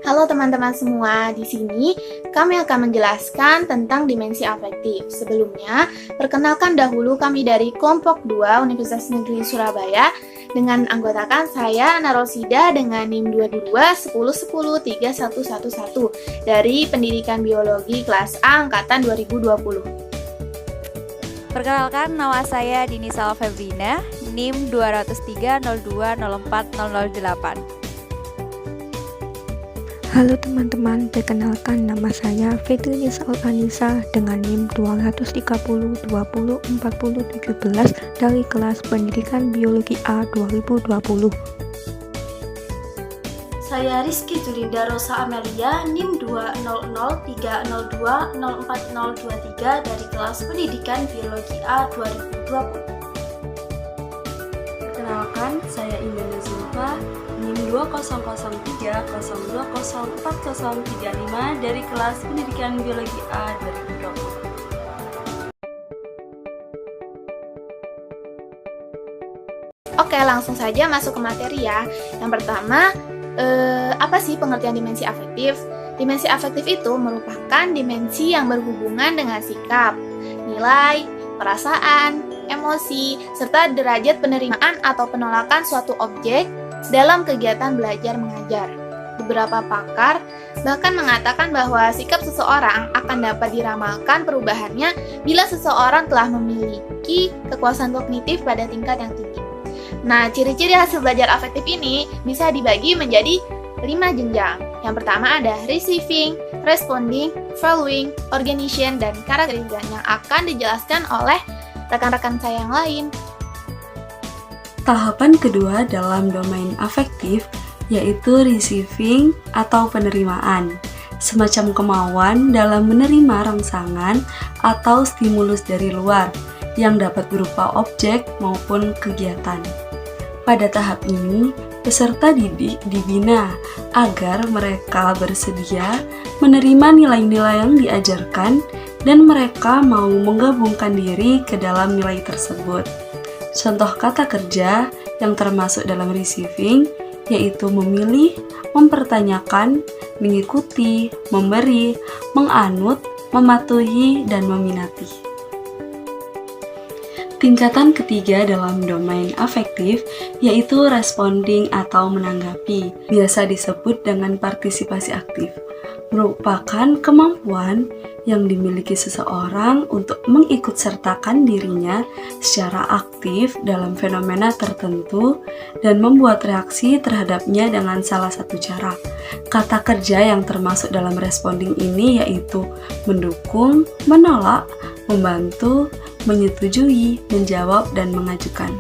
Halo teman-teman semua, di sini kami akan menjelaskan tentang dimensi afektif. Sebelumnya, perkenalkan dahulu kami dari kelompok 2 Universitas Negeri Surabaya dengan anggotakan saya Narosida dengan NIM 2210103111 dari Pendidikan Biologi kelas A angkatan 2020. Perkenalkan, nama saya Dinisa Febrina, NIM 20302040008. Halo teman-teman, perkenalkan nama saya Fitri Nisa Alkanisa dengan NIM 230204017 dari kelas Pendidikan Biologi A 2020. Saya Rizky Julinda Rosa Amelia, NIM 20030204023 dari kelas Pendidikan Biologi A 2020. Perkenalkan, saya Imana Zulfa, NIM 20302040035 dari kelas Pendidikan Biologi A 2020. Oke, langsung saja masuk ke materi ya. Yang pertama, apa sih pengertian dimensi afektif? Dimensi afektif itu merupakan dimensi yang berhubungan dengan sikap, nilai, perasaan, emosi, serta derajat penerimaan atau penolakan suatu objek dalam kegiatan belajar mengajar. Beberapa pakar bahkan mengatakan bahwa sikap seseorang akan dapat diramalkan perubahannya bila seseorang telah memiliki kekuasaan kognitif pada tingkat yang tinggi. Nah, ciri-ciri hasil belajar afektif ini bisa dibagi menjadi 5 jenjang. Yang pertama ada receiving, responding, following, organization, dan characterization yang akan dijelaskan oleh rekan-rekan saya yang lain. Tahapan kedua dalam domain afektif yaitu receiving atau penerimaan, semacam kemauan dalam menerima rangsangan atau stimulus dari luar yang dapat berupa objek maupun kegiatan. Pada tahap ini, peserta didik dibina agar mereka bersedia menerima nilai-nilai yang diajarkan dan mereka mau menggabungkan diri ke dalam nilai tersebut. Contoh kata kerja yang termasuk dalam receiving yaitu memilih, mempertanyakan, mengikuti, memberi, menganut, mematuhi, dan meminati. Tingkatan ketiga dalam domain afektif yaitu responding atau menanggapi, biasa disebut dengan partisipasi aktif, merupakan kemampuan yang dimiliki seseorang untuk mengikutsertakan dirinya secara aktif dalam fenomena tertentu dan membuat reaksi terhadapnya dengan salah satu cara. Kata kerja yang termasuk dalam responding ini yaitu mendukung, menolak, membantu, menyetujui, menjawab, dan mengajukan.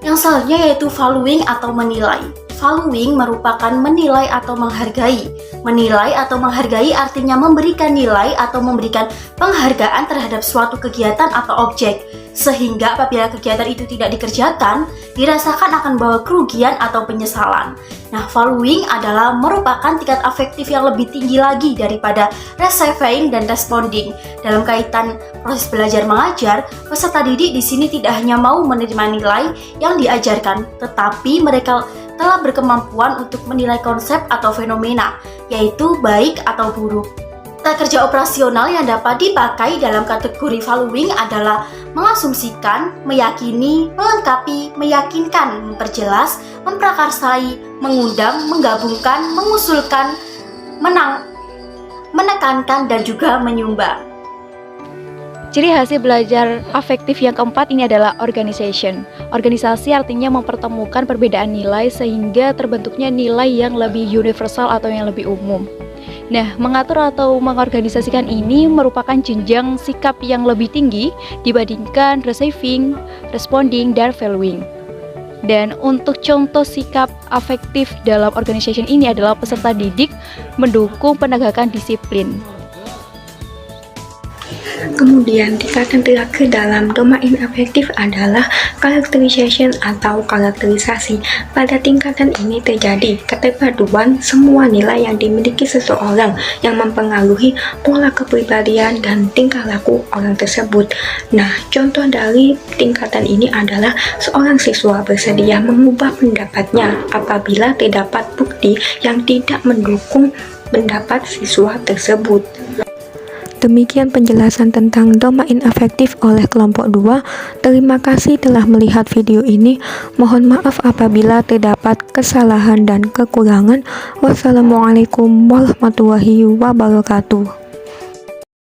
Yang selanjutnya yaitu following atau menilai. Following merupakan menilai atau menghargai. Menilai atau menghargai artinya memberikan nilai atau memberikan penghargaan terhadap suatu kegiatan atau objek, sehingga apabila kegiatan itu tidak dikerjakan, dirasakan akan bawa kerugian atau penyesalan. Nah, following adalah merupakan tingkat afektif yang lebih tinggi lagi daripada receiving dan responding. Dalam kaitan proses belajar mengajar, peserta didik di sini tidak hanya mau menerima nilai yang diajarkan, tetapi mereka telah berkemampuan untuk menilai konsep atau fenomena, yaitu baik atau buruk. Kata kerja operasional yang dapat dipakai dalam kategori following adalah mengasumsikan, meyakini, melengkapi, meyakinkan, memperjelas, memprakarsai, mengundang, menggabungkan, mengusulkan, menekankan, dan juga menyumbang. Ciri hasil belajar afektif yang keempat ini adalah organization. Organisasi artinya mempertemukan perbedaan nilai sehingga terbentuknya nilai yang lebih universal atau yang lebih umum. Nah, mengatur atau mengorganisasikan ini merupakan jenjang sikap yang lebih tinggi dibandingkan receiving, responding, dan following. Dan untuk contoh sikap afektif dalam organization ini adalah peserta didik mendukung penegakan disiplin. Kemudian tingkatan terakhir dalam domain afektif adalah characterization atau karakterisasi. Pada tingkatan ini terjadi keterpaduan semua nilai yang dimiliki seseorang yang mempengaruhi pola kepribadian dan tingkah laku orang tersebut. Nah, contoh dari tingkatan ini adalah seorang siswa bersedia mengubah pendapatnya apabila terdapat bukti aktiviti yang tidak mendukung pendapat siswa tersebut. Demikian penjelasan tentang domain afektif oleh kelompok 2. Terima kasih telah melihat video ini. Mohon maaf apabila terdapat kesalahan dan kekurangan. Wassalamualaikum warahmatullahi wabarakatuh.